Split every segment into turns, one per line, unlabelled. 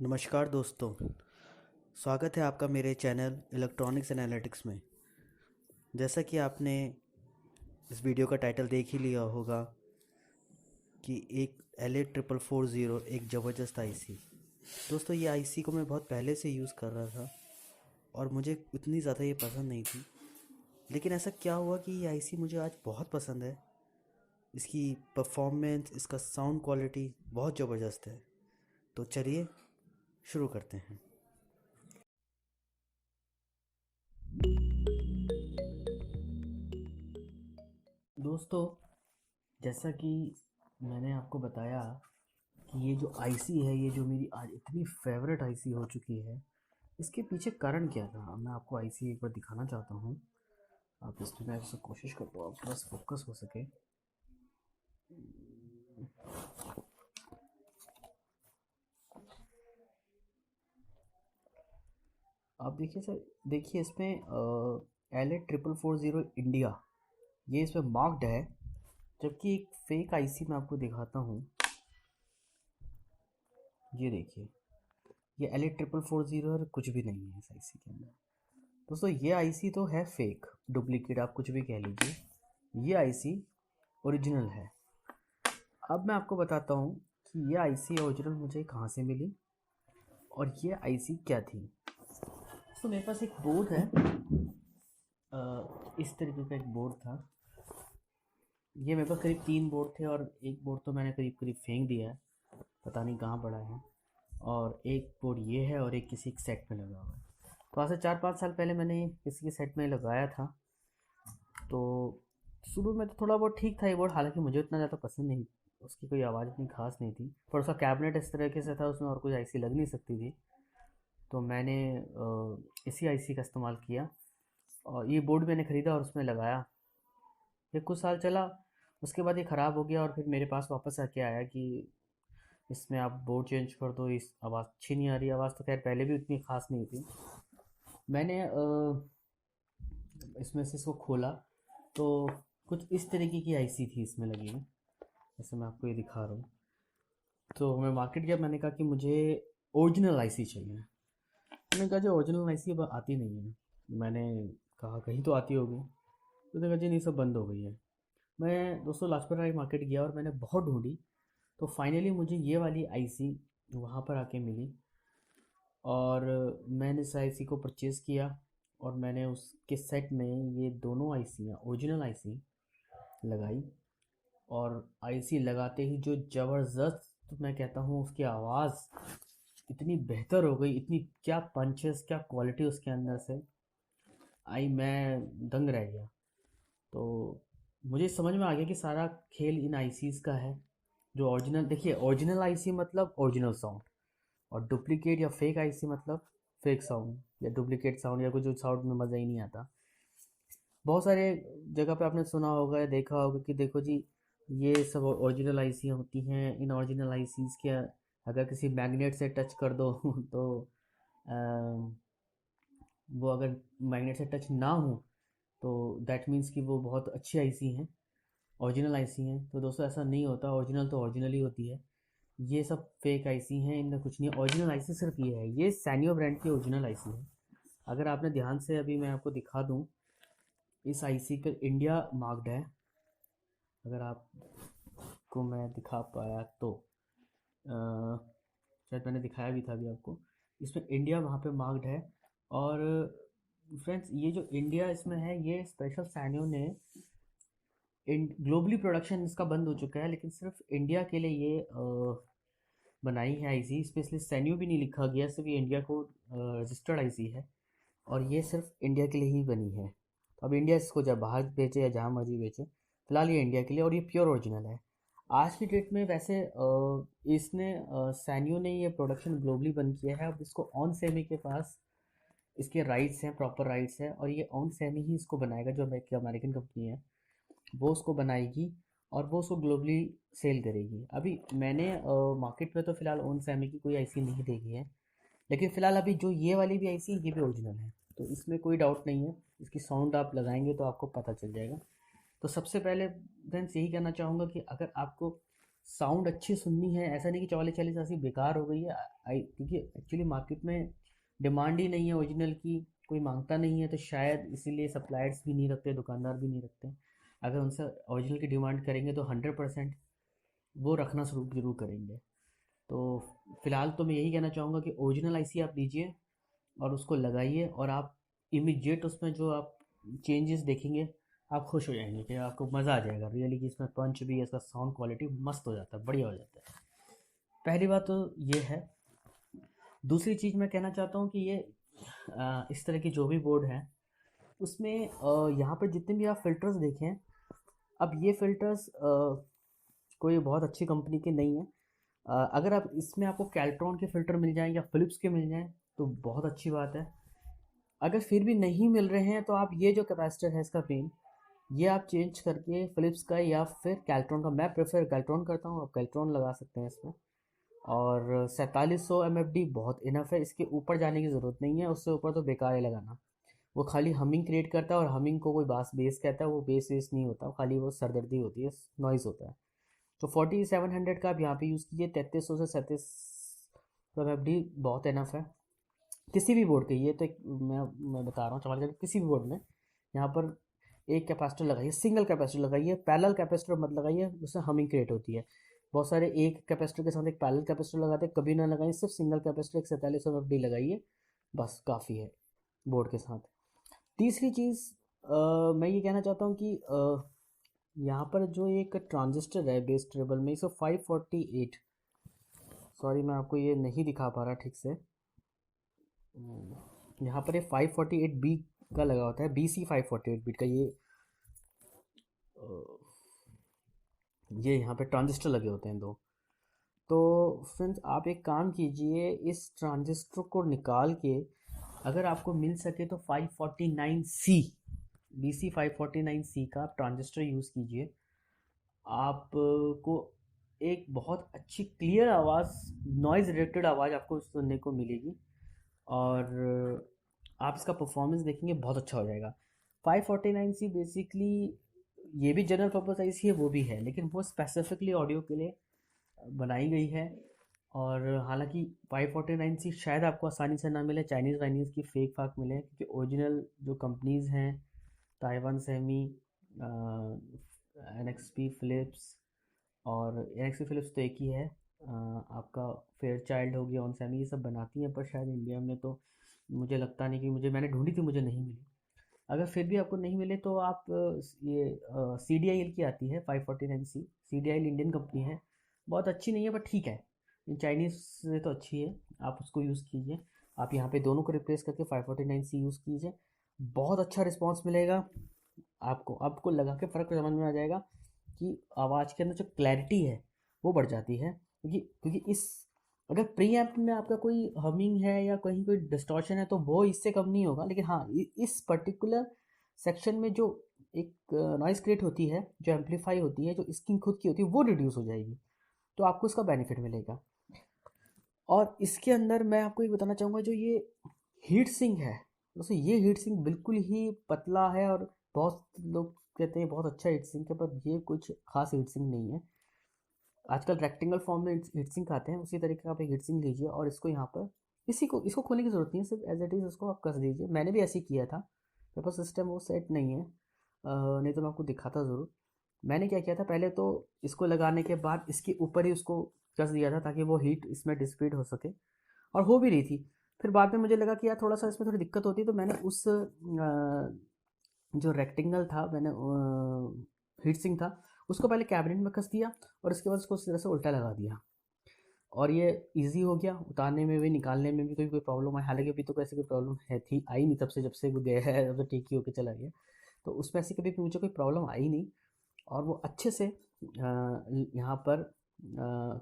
नमस्कार दोस्तों। स्वागत है आपका मेरे चैनल इलेक्ट्रॉनिक्स एंड एनालिटिक्स में। जैसा कि आपने इस वीडियो का टाइटल देख ही लिया होगा कि एक LA4440 एक ज़बरदस्त आईसी। दोस्तों, ये आईसी को मैं बहुत पहले से यूज़ कर रहा था और मुझे उतनी ज़्यादा ये पसंद नहीं थी। लेकिन ऐसा क्या हुआ कि ये आईसी मुझे आज बहुत पसंद है। इसकी परफॉर्मेंस, इसका साउंड क्वालिटी बहुत ज़बरदस्त है। तो चलिए शुरू करते हैं। दोस्तों, जैसा कि मैंने आपको बताया कि ये जो आईसी है, ये जो मेरी आज इतनी फेवरेट आईसी हो चुकी है, इसके पीछे कारण क्या था मैं आपको आईसी एक बार दिखाना चाहता हूँ। आप इस पर मैं आपसे कोशिश करता हूँ आप बस फोकस हो सके। आप देखिए सर, देखिए इसमें LA4440 इंडिया, ये इसमें मार्क्ड है। जबकि एक फेक आईसी मैं आपको दिखाता हूँ। ये देखिए, ये LA4440 और कुछ भी नहीं है इस आईसी के अंदर। दोस्तों, ये आईसी तो है फेक, डुप्लीकेट, आप कुछ भी कह लीजिए। ये आईसी ओरिजिनल है। अब मैं आपको बताता हूँ कि ये आईसी ओरिजिनल मुझे कहाँ से मिली और ये आईसी क्या थी। तो मेरे पास एक बोर्ड है, इस तरीके का एक बोर्ड था। ये मेरे पास करीब 3 बोर्ड थे और एक बोर्ड तो मैंने करीब करीब फेंक दिया है, पता नहीं कहाँ पड़ा है। और एक बोर्ड ये है और एक किसी के सेट में लगा हुआ है। तो आज से 4-5 साल पहले मैंने किसी के सेट में लगाया था। तो शुरू में तो थोड़ा बहुत ठीक था ये बोर्ड, हालांकि मुझे उतना ज़्यादा पसंद नहीं, उसकी कोई आवाज़ इतनी खास नहीं थी। पर उसका कैबिनेट इस तरीके से था, उसमें और कुछ आईसी लग नहीं सकती थी। तो मैंने इसी आईसी का इस्तेमाल किया और ये बोर्ड मैंने ख़रीदा और उसमें लगाया। ये कुछ साल चला, उसके बाद ये ख़राब हो गया और फिर मेरे पास वापस आके आया कि इसमें आप बोर्ड चेंज कर दो, इस आवाज़ अच्छी नहीं आ रही। आवाज़ तो खैर पहले भी उतनी ख़ास नहीं थी। मैंने इसमें से इसको खोला तो कुछ इस तरीके की आईसी थी इसमें लगी है, जैसे मैं आपको ये दिखा रहा हूँ। तो मैं मार्केट गया, मैंने कहा कि मुझे ओरिजिनल आईसी चाहिए। मैंने कहा जी ओरिजिनल आईसी अब आती नहीं है। मैंने कहा कहीं तो आती होगी, तो उसने कहा जी नहीं, सब बंद हो गई है। मैं दोस्तों लाजपत राय मार्केट गया और मैंने बहुत ढूंढी, तो फाइनली मुझे ये वाली आईसी वहाँ पर आके मिली और मैंने इस आईसी को परचेज़ किया और मैंने उसके सेट में ये दोनों आईसी ओरिजिनल आईसी लगाई। और आईसी लगाते ही जो ज़बरदस्त, मैं कहता हूँ उसकी आवाज़ इतनी बेहतर हो गई, इतनी क्या पंचेस, क्या क्वालिटी उसके अंदर से आई, मैं दंग रह गया। तो मुझे समझ में आ गया कि सारा खेल इन आईसीज़ का है। जो ओरिजिनल, देखिए ओरिजिनल आईसी मतलब ओरिजिनल साउंड, और डुप्लीकेट या फेक आईसी मतलब फेक साउंड या डुप्लीकेट साउंड या कुछ जो साउंड में मज़ा ही नहीं आता। बहुत सारे जगह पे आपने सुना होगा या देखा होगा कि देखो जी, ये सब ओरिजिनल आईसी होती हैं। इन ओरिजिनल आईसीज़ के अगर किसी मैग्नेट से टच कर दो तो वो अगर मैग्नेट से टच ना हो तो दैट मीन्स कि वो बहुत अच्छी आईसी हैं, ओरिजिनल आईसी हैं। तो दोस्तों ऐसा नहीं होता, ओरिजिनल तो ओरिजिनल ही होती है। ये सब फेक आईसी हैं, इनमें कुछ नहीं। ओरिजिनल आईसी सिर्फ ये है, ये सैनियो ब्रांड की ओरिजिनल आईसी है। अगर आपने ध्यान से, अभी मैं आपको दिखा दूँ, इस आईसी का इंडिया मार्क्ड है। अगर आपको मैं दिखा पाया तो शायद मैंने दिखाया भी था अभी आपको, इसमें इंडिया वहाँ पे मार्क्ड है। और फ्रेंड्स, ये जो इंडिया इसमें है, ये स्पेशल सैनियो ने ग्लोबली प्रोडक्शन इसका बंद हो चुका है, लेकिन सिर्फ इंडिया के लिए ये बनाई है आईसी। स्पेशली सैनियो भी नहीं लिखा गया, सिर्फ ये इंडिया को रजिस्टर्ड आईसी है और ये सिर्फ इंडिया के लिए ही बनी है। तो अब इंडिया इसको जब बाहर बेचे या जहाँ मर्जी बेचे, फिलहाल ये इंडिया के लिए, और ये प्योर ओरिजिनल है। आज की डेट में वैसे इसने सैनियो ने ये प्रोडक्शन ग्लोबली बंद किया है। अब इसको ऑन सेमी के पास इसके राइट्स हैं, प्रॉपर राइट्स हैं, और ये ऑन सेमी ही इसको बनाएगा। जो अमेरिकन कंपनी है वो उसको बनाएगी और वो उसको ग्लोबली सेल करेगी। अभी मैंने मार्केट में तो फ़िलहाल ओन सैमी की कोई आईसी नहीं देखी है, लेकिन फ़िलहाल अभी जो ये वाली भी आईसी है ये भी ओरिजिनल है, तो इसमें कोई डाउट नहीं है। इसकी साउंड आप लगाएंगे तो आपको पता चल जाएगा। तो सबसे पहले फ्रेंड्स यही कहना चाहूँगा कि अगर आपको साउंड अच्छी सुननी है, ऐसा नहीं कि 44 80 बेकार हो गई है। क्योंकि एक्चुअली मार्केट में डिमांड ही नहीं है ओरिजिनल की, कोई मांगता नहीं है, तो शायद इसीलिए सप्लायर्स भी नहीं रखते, दुकानदार भी नहीं रखते। अगर उनसे ओरिजिनल की डिमांड करेंगे तो 100% वो रखना शुरू जरूर करेंगे। तो फिलहाल तो मैं यही कहना चाहूँगा कि ओरिजिनल आईसी आप लीजिए और उसको लगाइए, और आप इमीडिएट उसमें जो आप चेंजेस देखेंगे आप खुश हो जाएंगे, कि आपको मज़ा आ जाएगा रियली, कि इसमें पंच भी है, इसका साउंड क्वालिटी मस्त हो जाता है, बढ़िया हो जाता है। पहली बात तो ये है। दूसरी चीज़ मैं कहना चाहता हूँ कि ये इस तरह की जो भी बोर्ड है उसमें यहाँ पर जितने भी आप फ़िल्टर्स देखें, अब ये फ़िल्टर्स कोई बहुत अच्छी कंपनी के नहीं है। अगर आप इसमें आपको कैल्ट्रॉन के फ़िल्टर मिल जाएँ या फ़िलिप्स के मिल जाएँ तो बहुत अच्छी बात है। अगर फिर भी नहीं मिल रहे हैं तो आप ये जो कैपेसिटर है इसका पिन, ये आप चेंज करके फ़िलिप्स का या फिर कैल्ट्रॉन का, मैं प्रेफर कैल्ट्रॉन करता हूँ, आप कैल्ट्रॉन लगा सकते हैं इसमें। और 4700 MFD बहुत इनफ है, इसके ऊपर जाने की ज़रूरत नहीं है, उससे ऊपर तो बेकार है लगाना। वो खाली हमिंग क्रिएट करता है, और हमिंग को कोई बेस कहता है, वो बेस वेस नहीं होता, खाली वो सरदर्दी होती है, नॉइज़ होता है। तो 4700 का आप यहाँ पे यूज़ कीजिए, 3300 से 3700 MFD बहुत इनफ है किसी भी बोर्ड के। ये तो मैं बता रहा हूँ, चमल कर किसी भी बोर्ड में यहाँ पर एक कैपेसिटर लगाइए, सिंगल कैपेसिटर लगाइए, पैरेलल कैपेसिटर मत लगाइए, उससे हमिंग क्रिएट होती है। बहुत सारे एक कैपेसिटर के साथ एक पैरेलल कैपेसिटर लगाते हैं, कभी ना लगाइए, सिर्फ सिंगल कैपेसिटर एक 4700 MFD लगाइए, बस काफ़ी है बोर्ड के साथ। तीसरी चीज़ मैं ये कहना चाहता हूँ कि यहाँ पर जो एक ट्रांजिस्टर है बेस टेबल में, इसको 548, सॉरी मैं आपको ये नहीं दिखा पा रहा ठीक से, यहाँ पर ये 548B का लगा होता है, BC 548 बीट का, ये यहाँ पे ट्रांजिस्टर लगे होते हैं दो। तो फ्रेंड्स आप एक काम कीजिए, इस ट्रांजिस्टर को निकाल के अगर आपको मिल सके तो 549C, BC 549C का आप ट्रांजिस्टर यूज़ कीजिए, आपको एक बहुत अच्छी क्लियर आवाज़, नॉइज़ रिलेटेड आवाज़ आपको सुनने को मिलेगी, और आप इसका परफॉर्मेंस देखेंगे बहुत अच्छा हो जाएगा। 549C बेसिकली ये भी जनरल पर्पस आईसी है, वो भी है, लेकिन वो स्पेसिफिकली ऑडियो के लिए बनाई गई है। और हालांकि 549C शायद आपको आसानी से ना मिले, चाइनीज़ वाइनीज़ की फेक फाक मिले, क्योंकि ओरिजिनल जो कंपनीज़ हैं, ताइवान सेमी, NXP फिलिप्स, और NXP फिलिप्स तो एक ही है, आपका फेयर चाइल्ड हो गया, ऑन सेमी, ये सब बनाती हैं, पर शायद इंडिया में तो मुझे लगता नहीं, कि मैंने ढूंढी थी मुझे नहीं मिली। अगर फिर भी आपको नहीं मिले तो आप ये CDIL की आती है 549C, CDIL इंडियन कंपनी है, बहुत अच्छी नहीं है पर ठीक है, चाइनीज़ से तो अच्छी है, आप उसको यूज़ कीजिए। आप यहाँ पे दोनों को रिप्लेस करके 549C यूज़ कीजिए, बहुत अच्छा रिस्पॉन्स मिलेगा आपको। आपको लगा के फ़र्क समझ में आ जाएगा कि आवाज़ के अंदर जो क्लैरिटी है वो बढ़ जाती है, क्योंकि इस अगर प्री एम्प में आपका कोई हमिंग है या कहीं कोई डिस्टॉर्शन है तो वो इससे कम नहीं होगा, लेकिन हाँ इस पर्टिकुलर सेक्शन में जो एक नॉइज़ क्रिएट होती है, जो एम्पलीफाई होती है, जो इसकी खुद की होती है, वो रिड्यूस हो जाएगी, तो आपको इसका बेनिफिट मिलेगा। और इसके अंदर मैं आपको ये बताना चाहूँगा, जो ये हीट सिंक है, दोस्तों ये हीट सिंक बिल्कुल ही पतला है, और बहुत लोग कहते हैं बहुत अच्छा हीट सिंक है, पर ये कुछ खास हीट सिंक नहीं है। आजकल रेक्टेंगल फॉर्म में हीट सिंक आते हैं, उसी तरीके का आप एक हीट सिंक लीजिए, और इसको यहाँ पर इसको खोलने की ज़रूरत नहीं है, सिर्फ एज इट इज़ इसको आप कस दीजिए। मैंने भी ऐसे ही किया था, मेरे पास सिस्टम वो सेट नहीं है, नहीं तो मैं आपको दिखाता ज़रूर। मैंने क्या किया था, पहले तो इसको लगाने के बाद इसके ऊपर ही उसको कस दिया था, ताकि वो हीट इसमें डिसिपेट हो सके, और हो भी रही थी। फिर बाद में मुझे लगा कि यार थोड़ा सा इसमें थोड़ी दिक्कत होती है, तो मैंने उस जो रेक्टेंगल था, मैंने हीट सिंक था, उसको पहले कैबिनेट में कस दिया, और उसके बाद उसको उस तरह से उल्टा लगा दिया, और ये इजी हो गया, उतारने में भी निकालने में भी कोई प्रॉब्लम आई, हालांकि अभी तो ऐसी कोई प्रॉब्लम है थी आई नहीं, तब से जब से वो गया है अब तो ठीक ही होके चला गया, तो उसमें ऐसी कभी मुझे कोई प्रॉब्लम आई नहीं, और वो अच्छे से यहाँ पर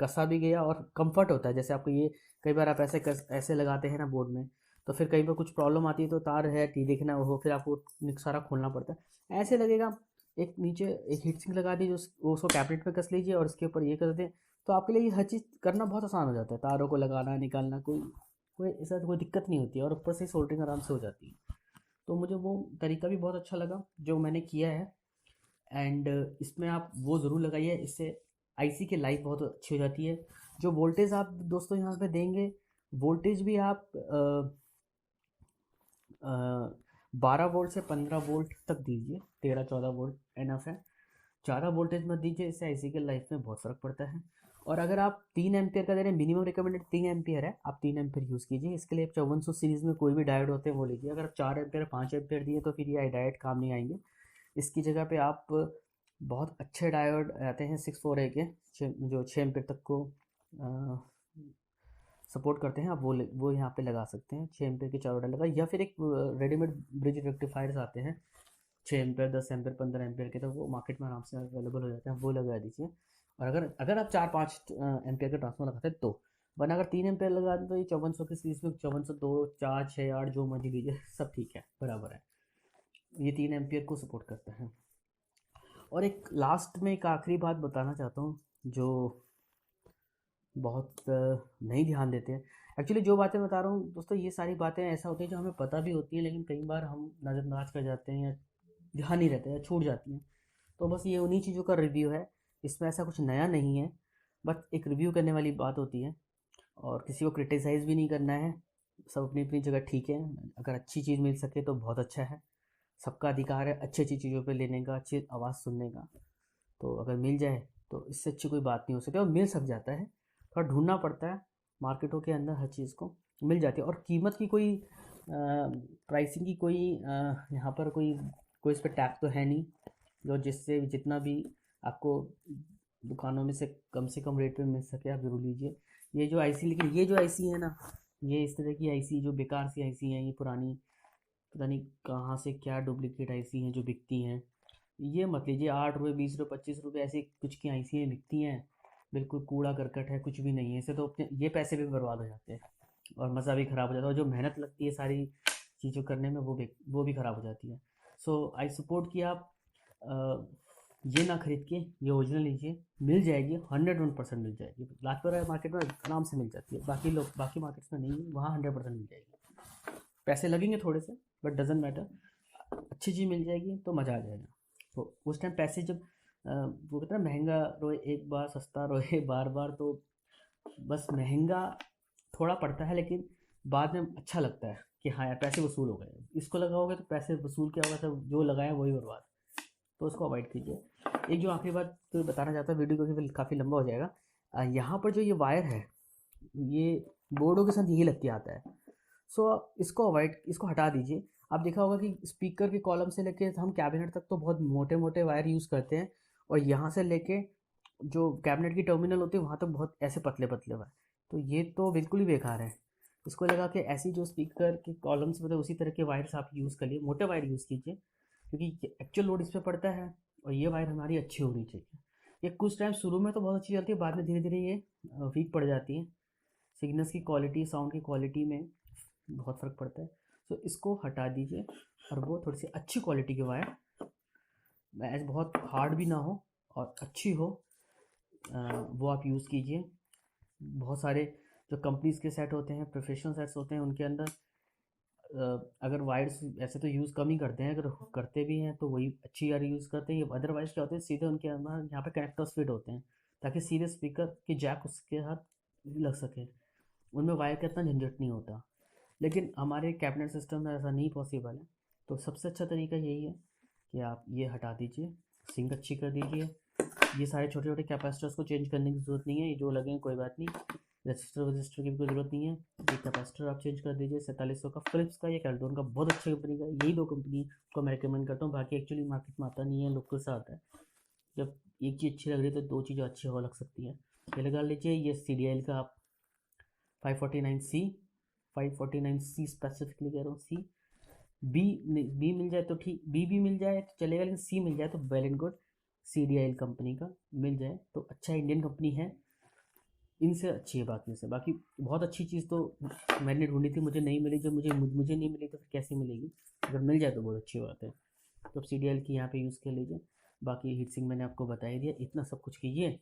कसा भी गया, और कंफर्ट होता है। जैसे आपको ये कई बार आप ऐसे लगाते हैं ना बोर्ड में, तो फिर कई बार कुछ प्रॉब्लम आती है, तो तार है टी देखना हो, फिर आपको सारा खोलना पड़ता है, ऐसे लगेगा। एक नीचे एक हीट सिंक लगा दी, जो उसको कैबिनेट पे कस लीजिए, और इसके ऊपर ये कर दें, तो आपके लिए ये हर चीज़ करना बहुत आसान हो जाता है, तारों को लगाना निकालना, कोई कोई ऐसा कोई दिक्कत नहीं होती है, और ऊपर से सोल्डरिंग आराम से हो जाती है। तो मुझे वो तरीका भी बहुत अच्छा लगा जो मैंने किया है, एंड इसमें आप वो ज़रूर लगाइए, इससे आईसी की लाइफ बहुत अच्छी हो जाती है। जो वोल्टेज आप दोस्तों यहाँ पे देंगे, वोल्टेज भी आप 12 वोल्ट से 15 वोल्ट तक दीजिए, 13-14 वोल्ट एनफ है। ज़्यादा वोल्टेज मत दीजिए, इससे आईसी की लाइफ में बहुत फ़र्क पड़ता है। और अगर आप 3 एम्पियर का दे रहे हैं, मिनिमम रिकमेंडेड 3 एम्पियर है, आप 3 एम्पियर यूज़ कीजिए। इसके लिए 5400 सीरीज़ में कोई भी डायोड होते हैं वो लीजिए। अगर आप 4 एम्पियर 5 एम्पियर दिए तो फिर ये डायोड काम नहीं आएंगे। इसकी जगह पे आप बहुत अच्छे डायोड आते हैं 6-4A के, जो 6 एम्पियर तक को सपोर्ट करते हैं, आप वो यहाँ पे लगा सकते हैं। 6 एम्पियर के 4 डायोड लगा, या फिर एक रेडीमेड ब्रिज रेक्टिफायर्स आते हैं 6 एम्पियर 10 एम्पियर 15 एम्पियर के, तो वो मार्केट में आराम से अवेलेबल हो जाते हैं, वो लगा दीजिए। और अगर अगर आप 4-5 एम्पियर का ट्रांसफॉर्मर लगाते हैं तो, वरना अगर 3 एम्पियर लगा दें तो ये 5400 की सीरीज में 5402 4 6 8 जो मर्जी लीजिए सब ठीक है, बराबर है। ये 3 एम्पियर को सपोर्ट करता है। और एक लास्ट में एक आखिरी बात बताना चाहता हूँ जो बहुत नहीं ध्यान देते हैं। एक्चुअली जो बातें बता रहा हूँ दोस्तों, ये सारी बातें ऐसा होती है जो हमें पता भी होती है, लेकिन कई बार हम नज़रअंदाज कर जाते हैं या ध्यान नहीं रहता है या छूट जाती हैं। तो बस ये उन्हीं चीज़ों का रिव्यू है, इसमें ऐसा कुछ नया नहीं है, बस एक रिव्यू करने वाली बात होती है। और किसी को क्रिटिसाइज़ भी नहीं करना है, सब अपनी अपनी जगह ठीक है। अगर अच्छी चीज़ मिल सके तो बहुत अच्छा है, सबका अधिकार है अच्छी अच्छी चीज़ों पे लेने का, अच्छी आवाज़ सुनने का। तो अगर मिल जाए तो इससे अच्छी कोई बात नहीं हो सकती, और मिल सक जाता है, थोड़ा ढूंढना पड़ता है। मार्केटों के अंदर हर चीज़ को मिल जाती है, और कीमत की कोई प्राइसिंग की कोई यहाँ पर कोई कोई इस पर टैग तो है नहीं, जो जिससे जितना भी आपको दुकानों में से कम रेट पे मिल सके आप ज़रूर लीजिए। ये जो आईसी, लेकिन ये जो आईसी है ना, ये इस तरह की आईसी जो बेकार सी आईसी हैं, ये पुरानी पता नहीं कहाँ से क्या डुप्लीकेट आईसी हैं जो बिकती हैं, ये मत लीजिए। 8 रुपये 20 रुपये 25 रुपये ऐसे कुछ की आईसी बिकती हैं, बिल्कुल कूड़ा करकट है, कुछ भी नहीं है। इससे तो अपने ये पैसे भी बर्बाद हो जाते हैं और मज़ा भी ख़राब हो जाता है, और जो मेहनत लगती है सारी चीज़ों करने में वो भी ख़राब हो जाती है। सो आई सपोर्ट कि आप ये ना खरीद के ये ओरिजिनल लीजिए, मिल जाएगी 101% मिल जाएगी। लाजपत मार्केट में आराम से मिल जाती है, बाकी मार्केट्स में नहीं है, वहाँ 100% मिल जाएगी। पैसे लगेंगे थोड़े से, बट डजेंट मैटर, अच्छी चीज़ मिल जाएगी तो मज़ा आ जाएगा। तो उस टाइम पैसे जब वो कहते हैं ना, महंगा रोए एक बार सस्ता रोए बार बार, तो बस महंगा थोड़ा पड़ता है, लेकिन बाद में अच्छा लगता है कि हाँ यार पैसे वसूल हो गए। इसको लगाओगे तो पैसे वसूल क्या होगा, तो जो लगाया वही बर्बाद, तो उसको अवॉइड कीजिए। एक जो आखिरी बात तो बताना चाहता हूँ, वीडियो क्योंकि काफ़ी लंबा हो जाएगा। यहाँ पर जो ये वायर है, ये बोर्डों के साथ यही लग के आता है। सो इसको हटा दीजिए। आप देखा होगा कि स्पीकर के कॉलम से लेके हम कैबिनेट तक तो बहुत मोटे मोटे वायर यूज़ करते हैं, और यहाँ से लेके जो कैबिनेट की टर्मिनल होती है वहाँ तक बहुत ऐसे पतले पतले वायर, तो ये तो बिल्कुल ही बेकार है। इसको लगा के ऐसी जो स्पीकर के कॉलम्स में उसी तरह के वायर्स आप यूज़ करिए, मोटे वायर यूज़ कीजिए, क्योंकि एक्चुअल लोड इस पर पड़ता है, और ये वायर हमारी अच्छी होनी चाहिए। ये कुछ टाइम शुरू में तो बहुत अच्छी चलती है, बाद में धीरे धीरे ये वीक पड़ जाती है, सिग्नल्स की क्वालिटी साउंड की क्वालिटी में बहुत फ़र्क पड़ता है। तो इसको हटा दीजिए, और वो थोड़ी सी अच्छी क्वालिटी के वायर, ऐसे बहुत हार्ड भी ना हो और अच्छी हो, वो आप यूज़ कीजिए। बहुत सारे जो कंपनीज़ के सेट होते हैं, प्रोफेशनल सेट्स होते हैं, उनके अंदर अगर वायर्स ऐसे तो यूज़ कम ही करते हैं, अगर करते भी हैं तो वही अच्छी वायर यूज़ करते हैं। अदरवाइज़ क्या होता है, सीधे उनके अंदर यहाँ पे कनेक्टर्स फिट होते हैं, ताकि सीधे स्पीकर की जैक उसके साथ लग सके, उनमें वायर का इतना झंझट नहीं होता। लेकिन हमारे कैबिनेट सिस्टम में ऐसा नहीं पॉसिबल है, तो सबसे अच्छा तरीका यही है कि आप ये हटा दीजिए, सिंक अच्छी कर दीजिए। ये सारे छोटे छोटे कैपेसिटर्स को चेंज करने की ज़रूरत नहीं है, ये जो लगेंगे कोई बात नहीं, रजिस्टर की भी कोई ज़रूरत नहीं है। ये कैपेसिटर आप चेंज कर दीजिए 4700 का, फिलिप्स का या कैल्टोन का, बहुत अच्छी कंपनी का, यही दो कंपनी को मैं रिकमेंड करता हूँ। बाकी एक्चुअली मार्केट में आता नहीं है, लोकल से आता है। जब एक चीज़ अच्छी लग रही है तो दो चीज़ें अच्छी हो लग सकती है। ये लगा लीजिए, ये CDL का आप 549C, 549C स्पेसिफिकली कह रहा हूँ, सी। बी मिल जाए तो ठीक, बी भी मिल जाए तो चलेगा, लेकिन सी मिल जाए तो well and good. CDL company का मिल जाए तो अच्छा, इंडियन कंपनी है, इनसे अच्छी है बाकी से। बाकी बहुत अच्छी चीज़ तो मैंने ढूंढी थी, मुझे नहीं मिली, जो मुझे नहीं मिली तो फिर कैसे मिलेगी, अगर मिल जाए तो बहुत अच्छी बात है। तो अब CDL की यहाँ पे यूज़ कर लीजिए। बाकी हीट सिंक मैंने आपको बता ही दिया, इतना सब कुछ कीजिए,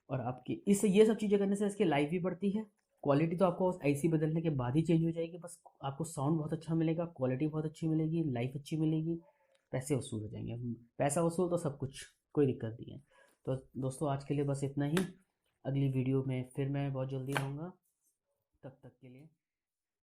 और आपकी इस ये सब चीज़ें करने से इसकी लाइफ भी बढ़ती है। क्वालिटी तो आपको आईसी बदलने के बाद ही चेंज हो जाएगी, बस आपको साउंड बहुत अच्छा मिलेगा, क्वालिटी बहुत अच्छी मिलेगी, लाइफ अच्छी मिलेगी, पैसे वसूल हो जाएंगे। पैसा वसूल तो सब कुछ, कोई दिक्कत नहीं है। तो दोस्तों आज के लिए बस इतना ही। अगली वीडियो में फिर मैं बहुत जल्दी आऊँगा। तब तक के लिए